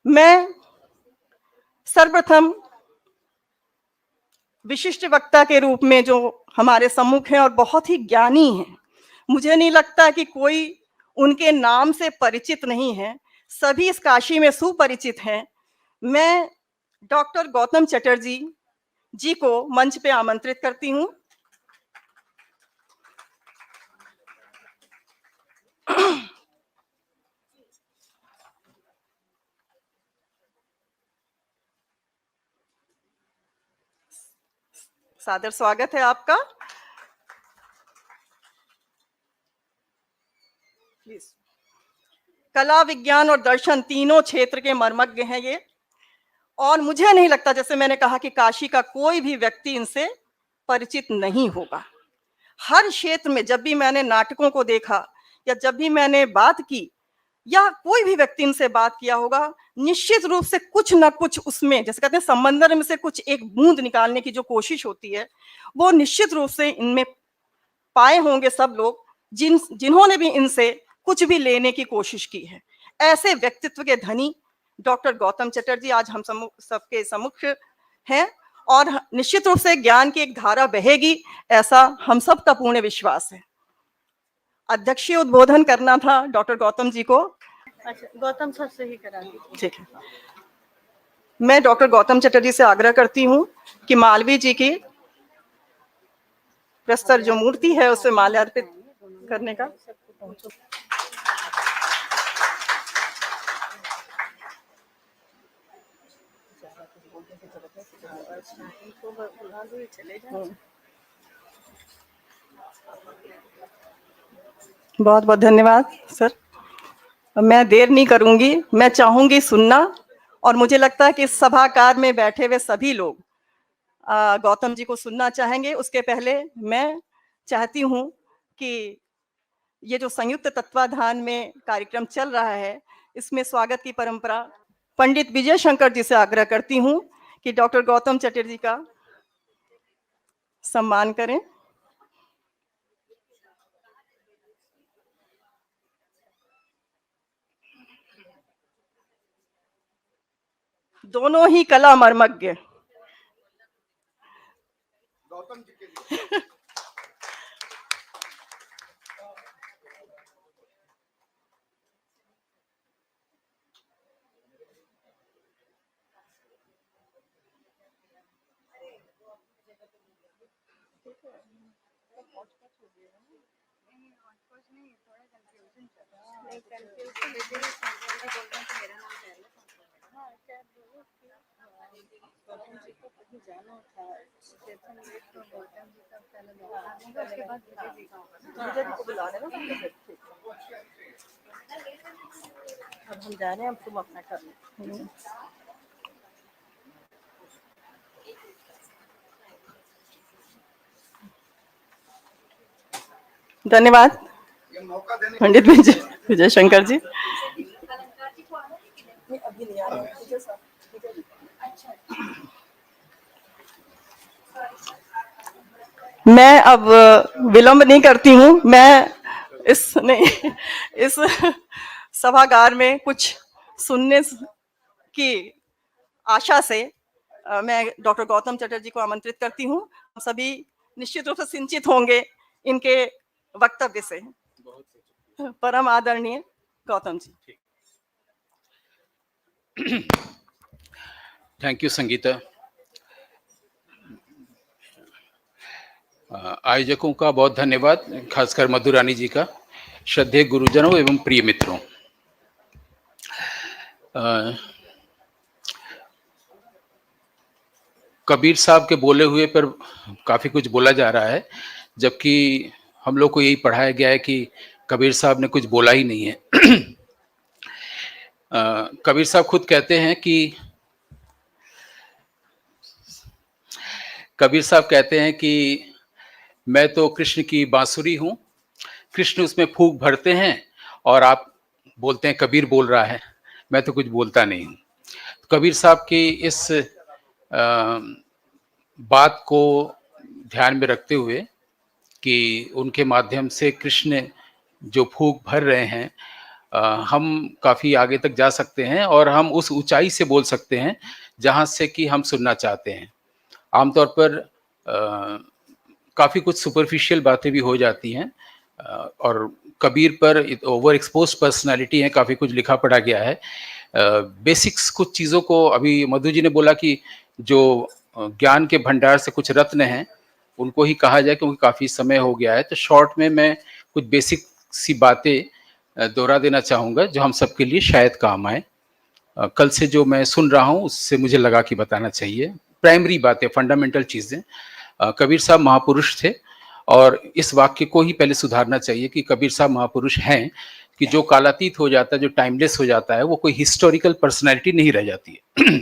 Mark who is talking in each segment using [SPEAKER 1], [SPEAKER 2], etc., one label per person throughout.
[SPEAKER 1] मैं सर्वप्रथम विशिष्ट वक्ता के रूप में जो हमारे सम्मुख हैं और बहुत ही ज्ञानी हैं, मुझे नहीं लगता कि कोई उनके नाम से परिचित नहीं है। सभी इस काशी में सुपरिचित हैं। मैं डॉक्टर गौतम चटर्जी जी को मंच पे आमंत्रित करती हूँ। सादर स्वागत है आपका। प्लीज। कला, विज्ञान और दर्शन तीनों क्षेत्र के मर्मज्ञ हैं ये, और मुझे नहीं लगता, जैसे मैंने कहा, कि काशी का कोई भी व्यक्ति इनसे परिचित नहीं होगा। हर क्षेत्र में जब भी मैंने नाटकों को देखा या जब भी मैंने बात की या कोई भी व्यक्ति इनसे बात किया होगा, निश्चित रूप से कुछ ना कुछ उसमें, जैसे कहते हैं, समंदर में से कुछ एक बूंद निकालने की जो कोशिश होती है, वो निश्चित रूप से इनमें पाए होंगे सब लोग जिन्होंने भी इनसे कुछ भी लेने की कोशिश की है। ऐसे व्यक्तित्व के धनी डॉक्टर गौतम चटर्जी आज हम सबके सम्मुख हैं, और निश्चित रूप से ज्ञान की एक धारा बहेगी, ऐसा हम सबका पूर्ण विश्वास है। अध्यक्षीय उद्बोधन करना था डॉक्टर गौतम जी को।
[SPEAKER 2] अच्छा, गौतम सर से ही करा दीजिए।
[SPEAKER 1] ठीक है। मैं डॉक्टर गौतम चटर्जी से आग्रह करती हूँ कि मालवीय जी की प्रस्तर जो मूर्ति है उसे माल्यार्पित करने का। बहुत बहुत धन्यवाद सर। मैं देर नहीं करूंगी, मैं चाहूंगी सुनना, और मुझे लगता है कि इस सभागार में बैठे हुए सभी लोग गौतम जी को सुनना चाहेंगे। उसके पहले मैं चाहती हूं कि ये जो संयुक्त तत्वाधान में कार्यक्रम चल रहा है, इसमें स्वागत की परंपरा पंडित विजय शंकर जी से आग्रह करती हूं कि डॉक्टर गौतम चटर्जी का सम्मान करें। दोनों ही कला मर्मज्ञ। गौतम जी के लिए
[SPEAKER 2] अब हम जा रहे हैं, अब तुम अपना कर लो।
[SPEAKER 1] धन्यवाद पंडित विजय शंकर जी। मैं अब विलंब नहीं करती हूँ। मैं इस सभागार में कुछ सुनने की आशा से मैं डॉक्टर गौतम चटर्जी को आमंत्रित करती हूँ। हम सभी निश्चित रूप से सिंचित होंगे इनके वक्तव्य से। परम आदरणीय गौतम जी।
[SPEAKER 3] Thank you Sangeeta. आयोजकों का बहुत धन्यवाद, खासकर मधुरानी जी का। श्रद्धेय गुरुजनों एवं प्रिय मित्रों, कबीर साहब के बोले हुए पर काफ़ी कुछ बोला जा रहा है, जबकि हम लोग को यही पढ़ाया गया है कि कबीर साहब ने कुछ बोला ही नहीं है। कबीर साहब खुद कहते हैं कि मैं तो कृष्ण की बांसुरी हूँ, कृष्ण उसमें फूंक भरते हैं और आप बोलते हैं कबीर बोल रहा है, मैं तो कुछ बोलता नहीं हूँ। कबीर साहब की इस बात को ध्यान में रखते हुए कि उनके माध्यम से कृष्ण जो फूंक भर रहे हैं हम काफ़ी आगे तक जा सकते हैं और हम उस ऊंचाई से बोल सकते हैं जहाँ से कि हम सुनना चाहते हैं। आमतौर पर काफ़ी कुछ सुपरफिशियल बातें भी हो जाती हैं और कबीर पर ओवर एक्सपोज्ड पर्सनैलिटी है, काफ़ी कुछ लिखा पढ़ा गया है। बेसिक्स कुछ चीज़ों को अभी मधु जी ने बोला कि जो ज्ञान के भंडार से कुछ रत्न हैं उनको ही कहा जाए, क्योंकि काफ़ी समय हो गया है। तो शॉर्ट में मैं कुछ बेसिक सी बातें दोहरा देना चाहूँगा जो हम सबके लिए शायद काम आए। कल से जो मैं सुन रहा हूँ उससे मुझे लगा कि बताना चाहिए। प्राइमरी बातें, फंडामेंटल चीज़ें। कबीर साहब महापुरुष थे और इस वाक्य को ही पहले सुधारना चाहिए कि कबीर साहब महापुरुष हैं कि जो कालातीत हो जाता है, जो टाइमलेस हो जाता है, वो कोई हिस्टोरिकल पर्सनैलिटी नहीं रह जाती है।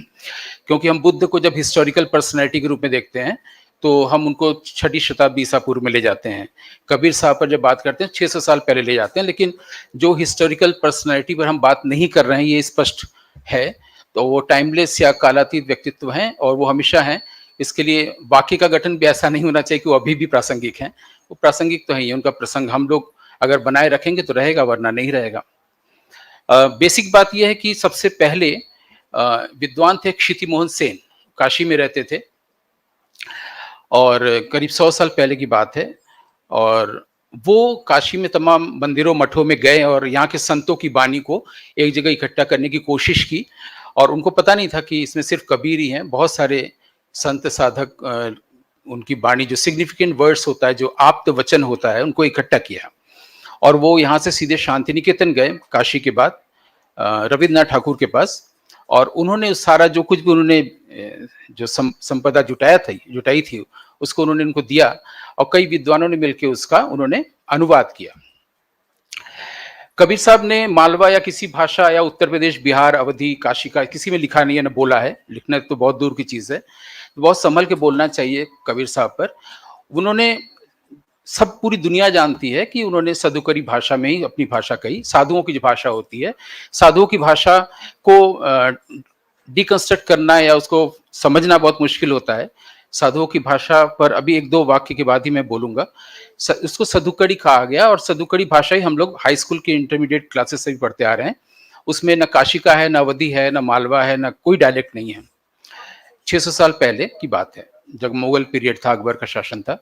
[SPEAKER 3] क्योंकि हम बुद्ध को जब हिस्टोरिकल पर्सनैलिटी के रूप में देखते हैं तो हम उनको 6वीं शताब्दी ईसा पूर्व में ले जाते हैं। कबीर साहब पर जब बात करते हैं 600 साल पहले ले जाते हैं, लेकिन जो हिस्टोरिकल पर्सनैलिटी पर हम बात नहीं कर रहे हैं ये स्पष्ट है। तो वो टाइमलेस या कालातीत व्यक्तित्व हैं और वो हमेशा हैं। इसके लिए वाक्य का गठन भी ऐसा नहीं होना चाहिए कि वो अभी भी प्रासंगिक हैं। वो प्रासंगिक तो है ही, उनका प्रसंग हम लोग अगर बनाए रखेंगे तो रहेगा, वरना नहीं रहेगा। बेसिक बात यह है कि सबसे पहले विद्वान थे क्षिति मोहन सेन, काशी में रहते थे और करीब 100 साल पहले की बात है। और वो काशी में तमाम मंदिरों मठों में गए और यहाँ के संतों की वाणी को एक जगह इकट्ठा करने की कोशिश की। और उनको पता नहीं था कि इसमें सिर्फ कबीर ही हैं, बहुत सारे संत साधक उनकी वाणी, जो सिग्निफिकेंट वर्ड्स होता है, जो आप्त वचन होता है, उनको इकट्ठा किया। और वो यहाँ से सीधे शांति निकेतन गए काशी के बाद रविन्द्रनाथ ठाकुर के पास, और उन्होंने सारा जो कुछ भी उन्होंने जो संपदा जुटाई थी उसको उन्होंने उनको दिया और कई विद्वानों ने मिलकर उसका उन्होंने अनुवाद किया। कबीर साहब ने मालवा या किसी भाषा या उत्तर प्रदेश, बिहार, अवधी, काशी का किसी में लिखा नहीं है, ना बोला है। लिखना तो बहुत दूर की चीज़ है, बहुत संभल के बोलना चाहिए कबीर साहब पर। उन्होंने, सब पूरी दुनिया जानती है कि उन्होंने सदुकरी भाषा में ही अपनी भाषा कही। साधुओं की जो भाषा होती है, साधुओं की भाषा को डिकंस्ट्रक्ट करना या उसको समझना बहुत मुश्किल होता है। साधुओं की भाषा पर अभी 1-2 वाक्य के बाद ही मैं बोलूँगा। उसको सदुकड़ी कहा गया और सदुकड़ी भाषा ही हम लोग हाई स्कूल के इंटरमीडिएट क्लासेस से भी पढ़ते आ रहे हैं। उसमें न काशी का है, न अवधी है, न मालवा है, न कोई डायलेक्ट नहीं है। 600 साल पहले की बात है, जब मुगल पीरियड था, अकबर का शासन था।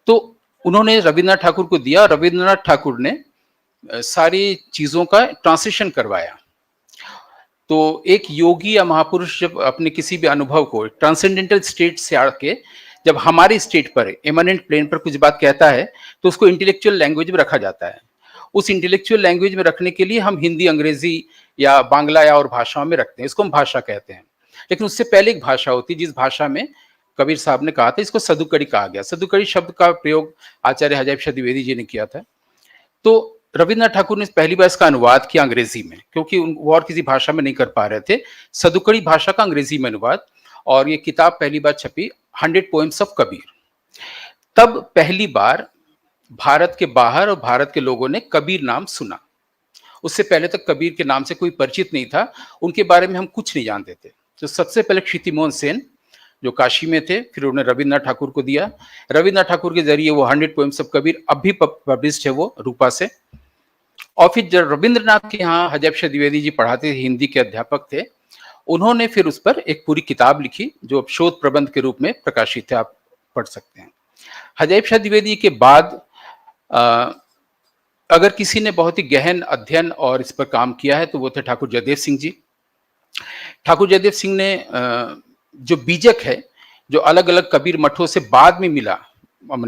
[SPEAKER 3] तो उन्होंने रविन्द्रनाथ ठाकुर को दिया। रविन्द्रनाथ ठाकुर ने सारी चीज़ों का ट्रांसलेशन करवाया। तो एक योगी या महापुरुष जब अपने किसी भी अनुभव को ट्रांसेंडेंटल स्टेट से आके जब हमारी स्टेट पर, एमनेंट प्लेन पर कुछ बात कहता है तो उसको इंटेलेक्चुअल लैंग्वेज में रखा जाता है। उस इंटेलेक्चुअल लैंग्वेज में रखने के लिए हम हिंदी, अंग्रेजी या बांग्ला या और भाषाओं में रखते हैं, इसको हम भाषा कहते हैं। लेकिन उससे पहले एक भाषा होती है जिस भाषा में कबीर साहब ने कहा था, इसको सदुकड़ी कहा गया। सदुकड़ी शब्द का प्रयोग आचार्य हजाब शाह द्विवेदी जी ने किया था। तो रविन्द्रनाथ ठाकुर ने पहली बार इसका अनुवाद किया अंग्रेजी में, क्योंकि वो और किसी भाषा में नहीं कर पा रहे थे। सदुकड़ी भाषा का अंग्रेजी में अनुवाद, और ये किताब पहली बार छपी 100 पोएम्स ऑफ कबीर। तब पहली बार भारत के बाहर और भारत के लोगों ने कबीर नाम सुना। उससे पहले तक कबीर के नाम से कोई परिचित नहीं था, उनके बारे में हम कुछ नहीं जानते थे। तो सबसे पहले क्षिति मोहन सेन जो काशी में थे, फिर उन्होंने रविन्द्रनाथ ठाकुर को दिया। रविन्द्रनाथ ठाकुर के जरिए वो 100 पोएम्स ऑफ कबीर अब भी पब्लिश्ड है, वो रूपा से। और फिर जब रविन्द्रनाथ के यहाँ हजाब शाह द्विवेदी जी पढ़ाते थे, हिंदी के अध्यापक थे, उन्होंने फिर उस पर एक पूरी किताब लिखी जो शोध प्रबंध के रूप में प्रकाशित है, आप पढ़ सकते हैं। हजाब शाह द्विवेदी के बाद अगर किसी ने बहुत ही गहन अध्ययन और इस पर काम किया है तो वो थे ठाकुर जयदेव सिंह जी। ठाकुर जयदेव सिंह ने जो बीजक है, जो अलग अलग कबीर मठों से बाद में मिला,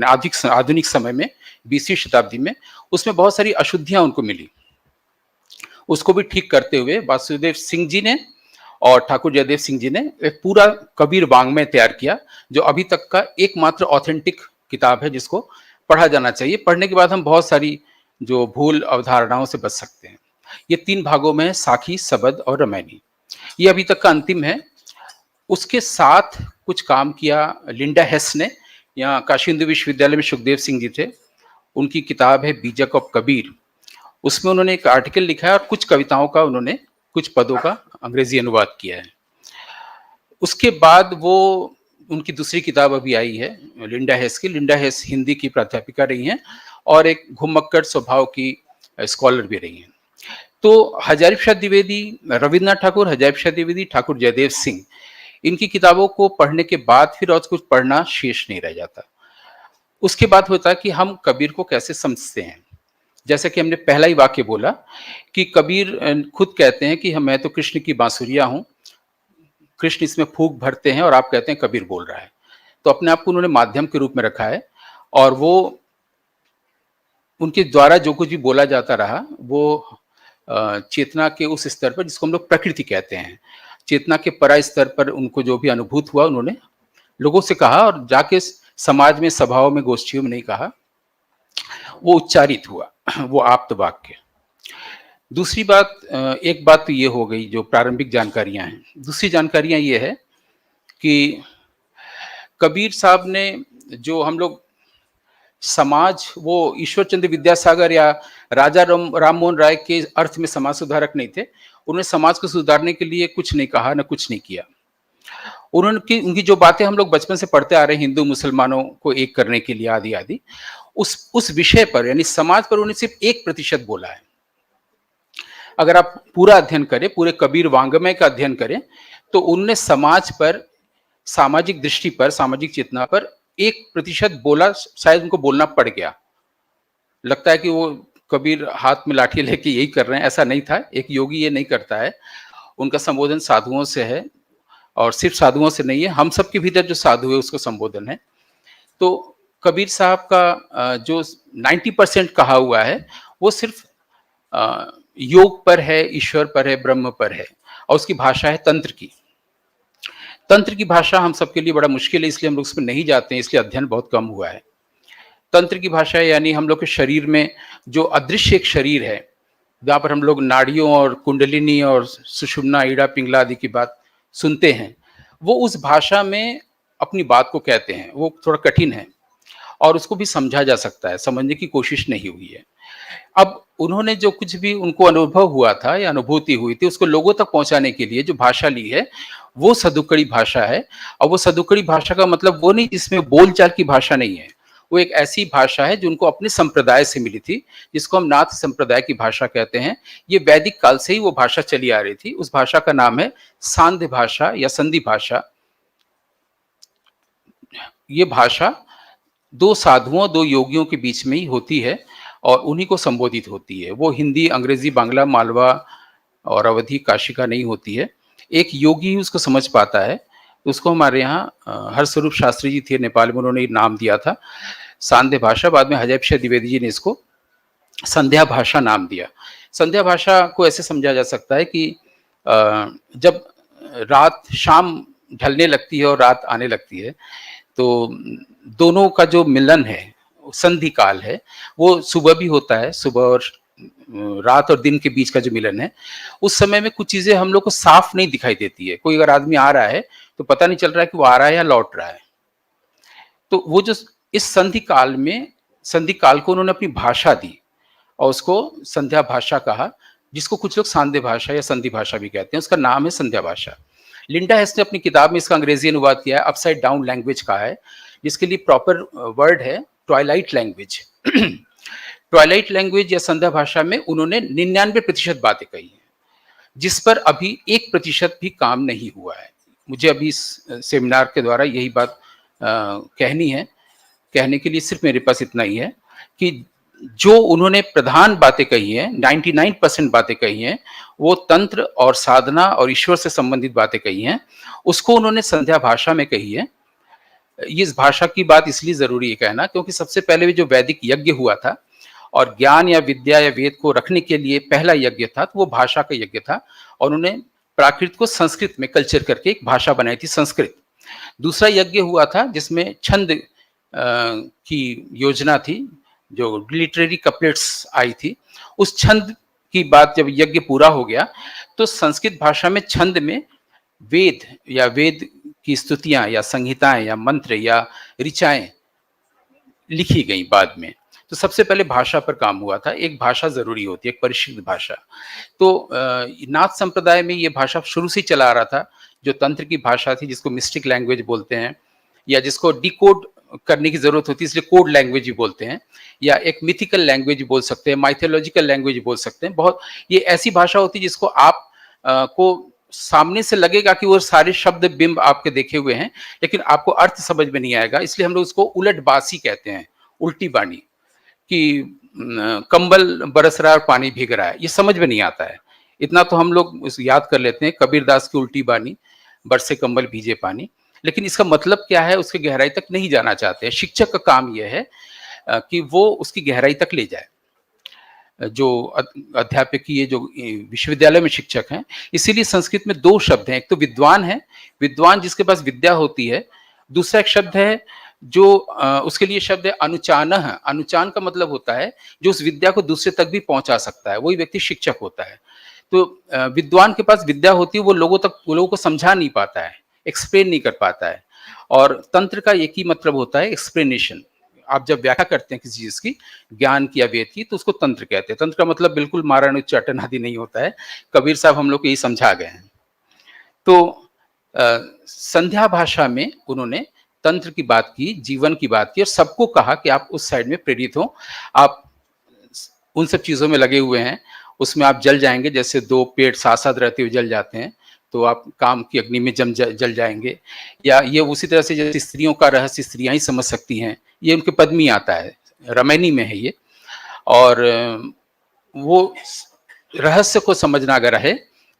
[SPEAKER 3] आधुनिक समय में 20वीं शताब्दी में, उसमें बहुत सारी अशुद्धियां उनको मिली। उसको भी ठीक करते हुए वासुदेव सिंह जी ने और ठाकुर जयदेव सिंह जी ने एक पूरा कबीर वांग्मय तैयार किया, जो अभी तक का एकमात्र ऑथेंटिक किताब है जिसको पढ़ा जाना चाहिए। पढ़ने के बाद हम बहुत सारी जो भूल अवधारणाओं से बच सकते हैं। ये 3 भागों में है, साखी, सबद और रामायणी। ये अभी तक का अंतिम है। उसके साथ कुछ काम किया लिंडा हेस ने, यहाँ काशी हिंदू विश्वविद्यालय में सुखदेव सिंह जी थे, उनकी किताब है बीजक ऑफ कबीर। उसमें उन्होंने एक आर्टिकल लिखा है और कुछ कविताओं का उन्होंने, कुछ पदों का अंग्रेजी अनुवाद किया है। उसके बाद वो उनकी दूसरी किताब अभी आई है लिंडा हेस की। लिंडा हेस हिंदी की प्राध्यापिका रही हैं और एक घुमक्कड़ स्वभाव की स्कॉलर भी रही हैं। तो हजारी प्रसाद द्विवेदी, रविन्द्रनाथ ठाकुर, हजारी प्रसाद द्विवेदी, ठाकुर जयदेव सिंह, इनकी किताबों को पढ़ने के बाद फिर और कुछ पढ़ना शेष नहीं रह जाता। उसके बाद होता है कि हम कबीर को कैसे समझते हैं। जैसे कि हमने पहला ही वाक्य बोला कि कबीर खुद कहते हैं कि मैं तो कृष्ण की बांसुरिया हूं, कृष्ण इसमें फूंक भरते हैं और आप कहते हैं कबीर बोल रहा है। तो अपने आप को उन्होंने माध्यम के रूप में रखा है और वो उनके द्वारा जो कुछ भी बोला जाता रहा वो चेतना के उस स्तर पर जिसको हम लोग प्रकृति कहते हैं, चेतना के परा स्तर पर उनको जो भी अनुभूत हुआ उन्होंने लोगों से कहा और जाके समाज में, सभाओं में, गोष्ठियों में नहीं कहा, वो उच्चारित हुआ, वो आप्त वाक्य। दूसरी बात, एक बात तो ये हो गई जो प्रारंभिक जानकारियां हैं। दूसरी जानकारियां ये है कि कबीर साहब ने जो हम लोग समाज, वो ईश्वर चंद्र विद्यासागर या राजा राम मोहन राय के अर्थ में समाज सुधारक नहीं थे। उन्होंने समाज को सुधारने के लिए कुछ नहीं कहा, न कुछ नहीं किया। उनकी जो बातें हम लोग बचपन से पढ़ते आ रहे हैं, हिंदू मुसलमानों को एक करने के लिए आदि आदि, उस विषय पर यानी समाज पर उन्होंने सिर्फ 1% बोला है। अगर आप पूरा अध्ययन करें, पूरे कबीर वांग्मय का अध्ययन करें, तो उनने समाज पर, सामाजिक दृष्टि पर, सामाजिक चेतना पर 1% बोला। शायद उनको बोलना पड़ गया। लगता है कि वो कबीर हाथ में लाठी लेके यही कर रहे हैं, ऐसा नहीं था। एक योगी ये नहीं करता है। उनका संबोधन साधुओं से है और सिर्फ साधुओं से नहीं है, हम सबके भीतर जो साधु है उसको संबोधन है। तो कबीर साहब का जो 90% कहा हुआ है वो सिर्फ योग पर है, ईश्वर पर है, ब्रह्म पर है, और उसकी भाषा है तंत्र की। तंत्र की भाषा हम सबके लिए बड़ा मुश्किल है, इसलिए हम लोग उसमें नहीं जाते हैं, इसलिए अध्ययन बहुत कम हुआ है। तंत्र की भाषा यानी हम लोग के शरीर में जो अदृश्य एक शरीर है, जहाँ पर हम लोग नाड़ियों और कुंडलिनी और सुषुम्ना, ईड़ा, पिंगला आदि की बात सुनते हैं, वो उस भाषा में अपनी बात को कहते हैं। वो थोड़ा कठिन है और उसको भी समझा जा सकता है, समझने की कोशिश नहीं हुई है। अब उन्होंने जो कुछ भी उनको अनुभव हुआ था या अनुभूति हुई थी, उसको लोगों तक पहुंचाने के लिए जो भाषा ली है वो सदुक्कड़ी भाषा है। और वो सदुक्कड़ी भाषा का मतलब वो नहीं जिसमें बोलचाल की भाषा नहीं है, वो एक ऐसी भाषा है जो उनको अपने संप्रदाय से मिली थी, जिसको हम नाथ संप्रदाय की भाषा कहते हैं। ये वैदिक काल से ही वो भाषा चली आ रही थी। उस भाषा का नाम है सांध्य भाषा या संधि भाषा। ये भाषा दो साधुओं, दो योगियों के बीच में ही होती है और उन्हीं को संबोधित होती है। वो हिंदी, अंग्रेजी, बांग्ला, मालवा और अवधी, काशी का नहीं होती है। एक योगी ही उसको समझ पाता है। उसको हमारे यहाँ हरस्वरूप शास्त्री जी थे नेपाल में, उन्होंने नाम दिया था सांध्य भाषा। बाद में हजारी प्रसाद द्विवेदी जी ने इसको संध्या भाषा नाम दिया। संध्या भाषा को ऐसे समझा जा सकता है कि जब रात, शाम ढलने लगती है और रात आने लगती है, तो दोनों का जो मिलन है, संधि काल है, वो सुबह भी होता है। सुबह और रात और दिन के बीच का जो मिलन है, उस समय में कुछ चीजें हम लोग को साफ नहीं दिखाई देती है। कोई अगर आदमी आ रहा है तो पता नहीं चल रहा है कि वो आ रहा है या लौट रहा है। तो वो जो इस संधि काल में, संधि काल को उन्होंने अपनी भाषा दी और उसको संध्या भाषा कहा, जिसको कुछ लोग सांध्य भाषा या संधि भाषा भी कहते हैं। उसका नाम है संध्या भाषा। लिंडा हेस ने अपनी किताब में इसका अंग्रेजी अनुवाद किया है, अपसाइड डाउन लैंग्वेज कहा है, जिसके लिए प्रॉपर वर्ड है ट्वाइलाइट लैंग्वेज। ट्वाइलाइट लैंग्वेज या संध्या भाषा में उन्होंने 99% बातें कही हैं, जिस पर अभी 1% भी काम नहीं हुआ है। मुझे अभी इस सेमिनार के द्वारा यही बात कहनी है। कहने के लिए सिर्फ मेरे पास इतना ही है कि जो उन्होंने प्रधान बातें कही हैं, 99% बातें कही हैं, वो तंत्र और साधना और ईश्वर से संबंधित बातें कही हैं, उसको उन्होंने संध्या भाषा में कही है। इस भाषा की बात इसलिए जरूरी है कहना, क्योंकि सबसे पहले भी जो वैदिक यज्ञ हुआ था और ज्ञान या विद्या या वेद को रखने के लिए पहला यज्ञ था, तो वो भाषा का यज्ञ था। और उन्होंने प्राकृत को संस्कृत में कल्चर करके एक भाषा बनाई थी, संस्कृत। दूसरा यज्ञ हुआ था जिसमें छंद की योजना थी, जो लिटरेरी कपलेट्स आई थी। उस छंद की बात जब यज्ञ पूरा हो गया तो संस्कृत भाषा में छंद में वेद या वेद की स्तुतियां या संहिताएं या मंत्र या ऋचाएं लिखी गई बाद में। तो सबसे पहले भाषा पर काम हुआ था। एक भाषा जरूरी होती है, एक परिष्कृत भाषा। तो नाथ संप्रदाय में ये भाषा शुरू से चला आ रहा था, जो तंत्र की भाषा थी, जिसको मिस्टिक लैंग्वेज बोलते हैं या जिसको डिकोड करने की जरूरत होती है, इसलिए कोड लैंग्वेज भी बोलते हैं, या एक मिथिकल लैंग्वेज बोल सकते हैं, माइथोलॉजिकल लैंग्वेज बोल सकते हैं। बहुत ये ऐसी भाषा होती है जिसको आप को सामने से लगेगा कि वो सारे शब्द बिंब आपके देखे हुए हैं, लेकिन आपको अर्थ समझ में नहीं आएगा। इसलिए हम लोग उसको उलटबासी कहते हैं, उल्टी बानी, कि कंबल बरस रहा है और पानी भीग रहा है, ये समझ में नहीं आता है। इतना तो हम लोग याद कर लेते हैं, कबीरदास की उल्टी बानी, बरसे कंबल भीजे पानी, लेकिन इसका मतलब क्या है उसके गहराई तक नहीं जाना चाहते हैं। शिक्षक का काम यह है कि वो उसकी गहराई तक ले जाए। जो अध्यापक ये जो विश्वविद्यालय में शिक्षक हैं, इसीलिए संस्कृत में दो शब्द हैं, एक तो विद्वान है, विद्वान जिसके पास विद्या होती है, दूसरा एक शब्द है जो उसके लिए शब्द है अनुचानः। अनुचान का मतलब होता है जो उस विद्या को दूसरे तक भी पहुंचा सकता है, वही व्यक्ति शिक्षक होता है। तो विद्वान के पास विद्या होती है, वो लोगों को समझा नहीं पाता है, एक्सप्लेन नहीं कर पाता है। और तंत्र का एक ही मतलब होता है, एक्सप्लेनेशन। आप जब व्याख्या करते हैं किसी चीज की, ज्ञान की या वेद की, तो उसको तंत्र कहते हैं। तंत्र का मतलब बिल्कुल मारण उच्चाटन आदि नहीं होता है। कबीर साहब हम लोग को यही समझा गए हैं। तो संध्या भाषा में उन्होंने तंत्र की बात की, जीवन की बात की, और सबको कहा कि आप उस साइड में प्रेरित हो, आप उन सब चीजों में लगे हुए हैं, उसमें आप जल जाएंगे। जैसे दो पेड़ साथ साथ रहते हुए जल जाते हैं, तो आप काम की अग्नि में जल जाएंगे। या ये उसी तरह से जैसे स्त्रियों का रहस्य स्त्रियां ही समझ सकती हैं, ये उनके पद में आता है, रमैनी में है ये। और वो रहस्य को समझना अगर है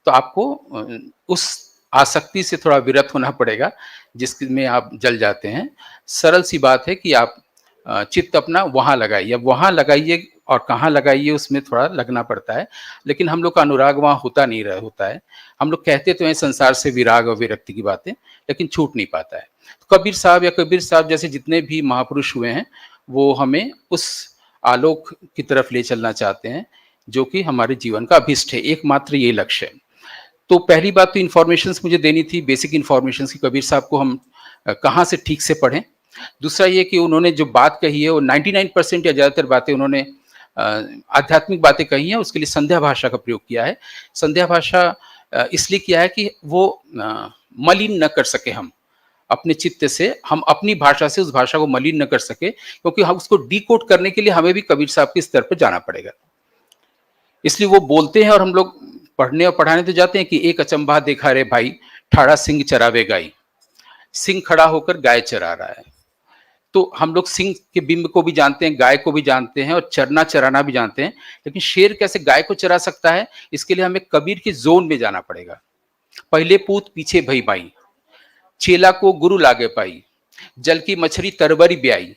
[SPEAKER 3] तो आपको उस आसक्ति से थोड़ा विरत होना पड़ेगा जिसमें आप जल जाते हैं। सरल सी बात है कि आप चित्त अपना वहां लगाइए। अब वहां लगाइए और कहाँ लगाइए उसमें थोड़ा लगना पड़ता है, लेकिन हम लोग का अनुराग वहां होता नहीं होता है। हम लोग कहते तो हैं संसार से विराग और विरक्ति की बातें, लेकिन छूट नहीं पाता है। तो कबीर साहब जैसे जितने भी महापुरुष हुए हैं, वो हमें उस आलोक की तरफ ले चलना चाहते हैं जो कि हमारे जीवन का अभिष्ट है, एकमात्र ये लक्ष्य है। तो पहली बात तो इन्फॉर्मेशन मुझे देनी थी, बेसिक इन्फॉर्मेशन की कबीर साहब को हम कहाँ से ठीक से पढ़ें। दूसरा ये कि उन्होंने जो बात कही है वो 99% या ज़्यादातर बातें उन्होंने आध्यात्मिक बातें कही हैं, उसके लिए संध्या भाषा का प्रयोग किया है। संध्या भाषा इसलिए किया है कि वो मलिन न कर सके हम अपने चित्त से, हम अपनी भाषा से उस भाषा को मलिन न कर सके, क्योंकि हम उसको डिकोड करने के लिए हमें भी कबीर साहब के स्तर पर जाना पड़ेगा। इसलिए वो बोलते हैं और हम लोग पढ़ने और पढ़ाने तो जाते हैं कि एक अचंभा देखा रे भाई, ठाड़ा सिंह चरावे गाई। सिंह खड़ा होकर गाय चरा रहा है। तो हम लोग सिंह के बिंब को भी जानते हैं, गाय को भी जानते हैं और चरना चराना भी जानते हैं, लेकिन शेर कैसे गाय को चरा सकता है, इसके लिए हमें कबीर के जोन में जाना पड़ेगा। पहले पूत पीछे भई बाई, चेला को गुरु लागे पाई, जल की मछली तरवरी ब्याई।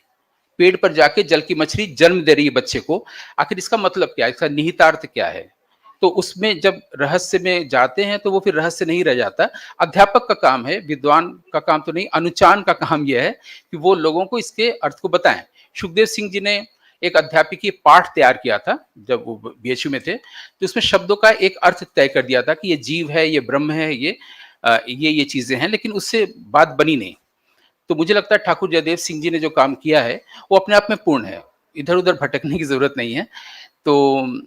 [SPEAKER 3] पेड़ पर जाके जल की मछली जन्म दे रही है बच्चे को। आखिर इसका मतलब क्या है, इसका निहितार्थ क्या है? तो उसमें जब रहस्य में जाते हैं तो वो फिर रहस्य नहीं रह जाता। अध्यापक का काम है, विद्वान का काम तो नहीं, अनुचान का काम यह है कि वो लोगों को इसके अर्थ को बताएं। सुखदेव सिंह जी ने एक अध्यापकीय पाठ तैयार किया था जब वो बीएचयू में थे, तो उसमें शब्दों का एक अर्थ तय कर दिया था कि ये जीव है, ये ब्रह्म है, ये चीजें हैं, लेकिन उससे बात बनी नहीं। तो मुझे लगता है ठाकुर जयदेव सिंह जी ने जो काम किया है वो अपने आप में पूर्ण है, इधर उधर भटकने की जरूरत नहीं है। तो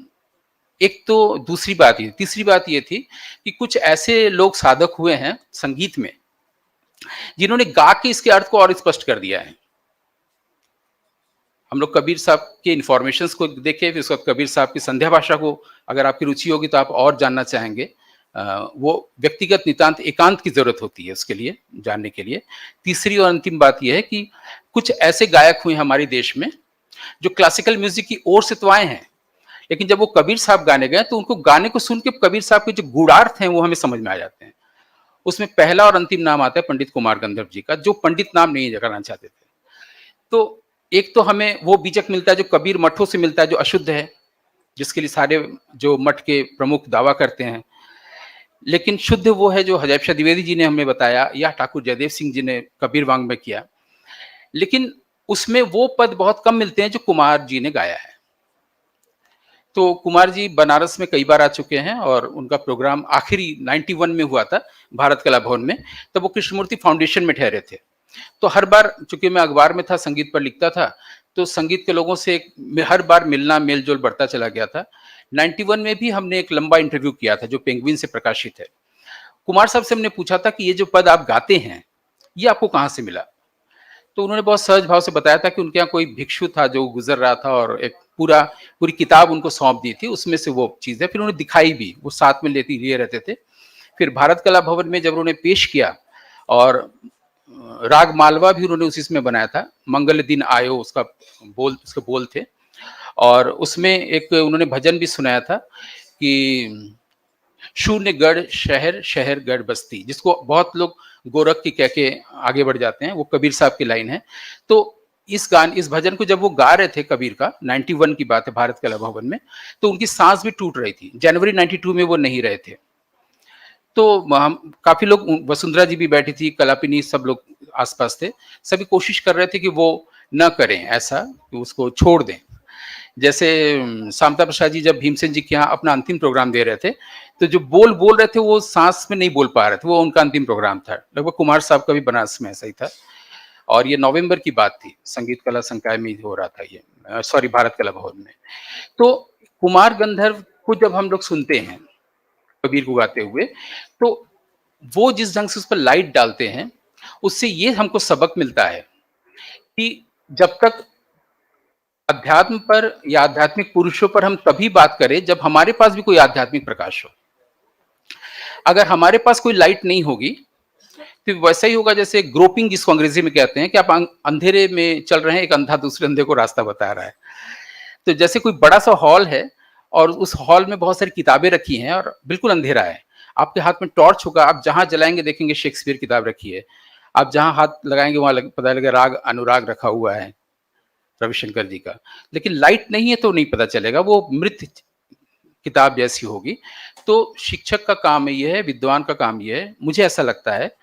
[SPEAKER 3] एक तो दूसरी बात ये, तीसरी बात ये थी कि कुछ ऐसे लोग साधक हुए हैं संगीत में जिन्होंने गा के इसके अर्थ को और स्पष्ट कर दिया है। हम लोग कबीर साहब के इन्फॉर्मेशंस को देखें, फिर उसके बाद कबीर साहब की संध्या भाषा को अगर आपकी रुचि होगी तो आप और जानना चाहेंगे। वो व्यक्तिगत नितांत एकांत की जरूरत होती है उसके लिए जानने के लिए। तीसरी और अंतिम बात यह है कि कुछ ऐसे गायक हुए हमारे देश में जो क्लासिकल म्यूजिक की ओर से तो आए हैं, लेकिन जब वो कबीर साहब गाने गए तो उनको गाने को सुन के कबीर साहब के जो गूढ़ार्थ हैं वो हमें समझ में आ जाते हैं। उसमें पहला और अंतिम नाम आता है पंडित कुमार गंधर्व जी का, जो पंडित नाम नहीं करना चाहते थे। तो एक तो हमें वो बीजक मिलता है जो कबीर मठों से मिलता है, जो अशुद्ध है, जिसके लिए सारे जो मठ के प्रमुख दावा करते हैं, लेकिन शुद्ध वो है जो हजैब शाह द्विवेदी जी ने हमें बताया या ठाकुर जयदेव सिंह जी ने कबीर वांग में किया। लेकिन उसमें वो पद बहुत कम मिलते हैं जो कुमार जी ने गाया है। तो कुमार जी बनारस में कई बार आ चुके हैं और उनका प्रोग्राम आखिरी 91 में हुआ था भारत कला भवन में, तब वो कृष्णमूर्ति फाउंडेशन में ठहरे थे। तो हर बार, चूंकि मैं अखबार में था, संगीत पर लिखता था, तो संगीत के लोगों से हर बार मिलना मेल जोल बढ़ता चला गया था। 91 में भी हमने एक लंबा इंटरव्यू किया था जो पेंगुइन से प्रकाशित है। कुमार साहब से हमने पूछा था कि ये जो पद आप गाते हैं ये आपको कहाँ से मिला? तो उन्होंने बहुत सहज भाव से बताया था कि उनके यहाँ कोई भिक्षु था जो गुजर रहा था और एक पूरी किताब उनको सौंप दी थी, उसमें से वो चीज़ है। फिर उन्होंने दिखाई भी, वो साथ में लिए रहते थे। फिर भारत कला भवन में जब उन्होंने पेश किया, और राग मालवा भी उन्होंने उसी में बनाया था, मंगल दिन आयो उसके बोल थे। और उसमें एक उन्होंने भजन भी सुनाया था कि शून्य गढ़ शहर, शहर गढ़ बस्ती, जिसको बहुत लोग गोरख की कह के आगे बढ़ जाते हैं, वो कबीर साहब की लाइन है। तो इस भजन को जब वो गा रहे थे, कबीर का 91 की बात है, भारत कला भवन में, तो उनकी सांस भी टूट रही थी। जनवरी 92 में वो नहीं रहे थे। तो हम काफी लोग, वसुंधरा जी भी बैठी थी, कलापिनी, सब लोग आसपास थे, सभी कोशिश कर रहे थे कि वो न करें ऐसा, कि उसको छोड़ दें। जैसे शांता प्रसाद जी जब भीमसेन जी के यहाँ अपना अंतिम प्रोग्राम दे रहे थे, तो जो बोल रहे थे वो सांस में नहीं बोल पा रहे थे, वो उनका अंतिम प्रोग्राम था। लगभग कुमार साहब का भी बनारस में ऐसा ही था, और ये नवंबर की बात थी, संगीत कला संकाय में हो रहा था ये, सॉरी, भारत कला भवन में। तो कुमार गंधर्व को जब हम लोग सुनते हैं कबीर को गाते हुए, तो वो जिस ढंग से उस पर लाइट डालते हैं, उससे ये हमको सबक मिलता है कि जब तक अध्यात्म पर या आध्यात्मिक पुरुषों पर हम तभी बात करें जब हमारे पास भी कोई आध्यात्मिक प्रकाश हो। अगर हमारे पास कोई लाइट नहीं होगी तो वैसा ही होगा जैसे ग्रोपिंग, जिसको अंग्रेजी में कहते हैं, कि आप अंधेरे में चल रहे हैं, एक अंधा दूसरे अंधे को रास्ता बता रहा है। तो जैसे कोई बड़ा सा हॉल है और उस हॉल में बहुत सारी किताबें रखी हैं और बिल्कुल अंधेरा है, आपके हाथ में टॉर्च होगा, आप जहां जलाएंगे देखेंगे शेक्सपियर किताब रखी है, आप जहां हाथ लगाएंगे वहां पता लगेगा राग अनुराग रखा हुआ है रविशंकर जी का। लेकिन लाइट नहीं है तो नहीं पता चलेगा, वो मृत किताब जैसी होगी। तो शिक्षक का काम ये है, विद्वान का काम ये है, मुझे ऐसा लगता है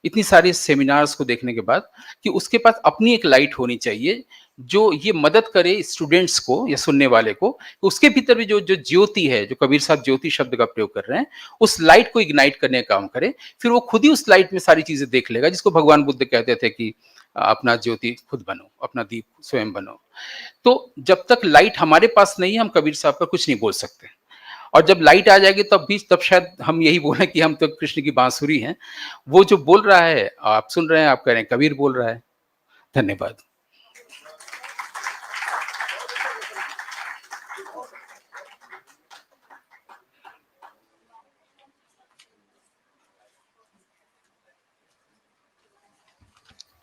[SPEAKER 3] इतनी सारी सेमिनार्स को देखने के बाद, कि उसके पास अपनी एक लाइट होनी चाहिए जो ये मदद करे स्टूडेंट्स को या सुनने वाले को, उसके भीतर भी जो ज्योति है, जो कबीर साहब ज्योति शब्द का प्रयोग कर रहे हैं, उस लाइट को इग्नाइट करने का काम करे। फिर वो खुद ही उस लाइट में सारी चीजें देख लेगा, जिसको भगवान बुद्ध कहते थे कि अपना ज्योति खुद बनो, अपना दीप स्वयं बनो। तो जब तक लाइट हमारे पास नहीं है, हम कबीर साहब पर कुछ नहीं बोल सकते। और जब लाइट आ जाएगी तब शायद हम यही बोलें कि हम तो कृष्ण की बांसुरी हैं। वो जो बोल रहा है आप सुन रहे हैं, आप कह रहे हैं कबीर बोल रहा है। धन्यवाद।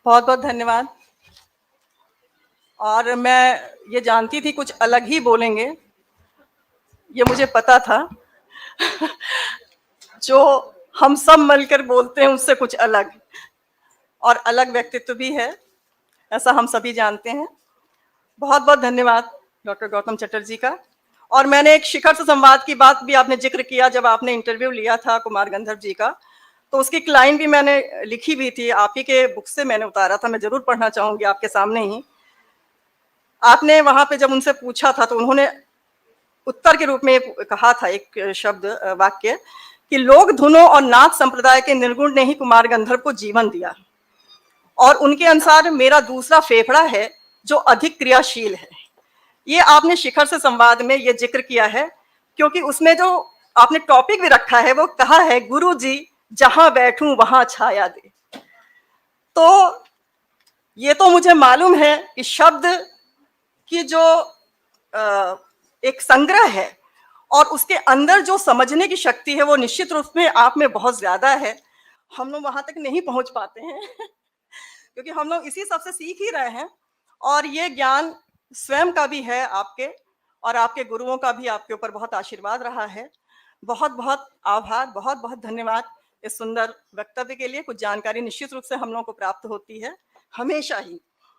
[SPEAKER 1] बहुत बहुत धन्यवाद। और मैं ये जानती थी कुछ अलग ही बोलेंगे, ये मुझे पता था। जो हम सब मिलकर बोलते हैं उससे कुछ अलग, और अलग व्यक्तित्व भी है, ऐसा हम सभी जानते हैं। बहुत बहुत धन्यवाद डॉक्टर गौतम चटर्जी का। और मैंने एक शिखर से संवाद की बात भी आपने जिक्र किया, जब आपने इंटरव्यू लिया था कुमार गंधर्व जी का, तो उसकी एक लाइन भी मैंने लिखी भी थी, आप ही के बुक से मैंने उतारा था, मैं जरूर पढ़ना चाहूंगी आपके सामने ही। आपने वहां पे जब उनसे पूछा था तो उन्होंने उत्तर के रूप में कहा था एक शब्द, वाक्य, कि लोक धुनों और नाथ संप्रदाय के निर्गुण ने ही कुमार गंधर्व को जीवन दिया, और उनके अनुसार मेरा दूसरा फेफड़ा है जो अधिक क्रियाशील है। ये आपने शिखर से संवाद में ये जिक्र किया है, क्योंकि उसमें जो आपने टॉपिक भी रखा है वो कहा है, गुरु जी जहां बैठूं वहां छाया दे। तो ये तो मुझे मालूम है कि शब्द की जो एक संग्रह है और उसके अंदर जो समझने की शक्ति है वो निश्चित रूप में आप में बहुत ज्यादा है। हम लोग वहां तक नहीं पहुंच पाते हैं क्योंकि हम लोग इसी सबसे सीख ही रहे हैं, और ये ज्ञान स्वयं का भी है आपके, और आपके गुरुओं का भी आपके ऊपर बहुत आशीर्वाद रहा है। बहुत बहुत आभार, बहुत बहुत धन्यवाद इस सुंदर वक्तव्य के लिए। कुछ जानकारी निश्चित रूप से हम लोगों को प्राप्त होती है हमेशा ही।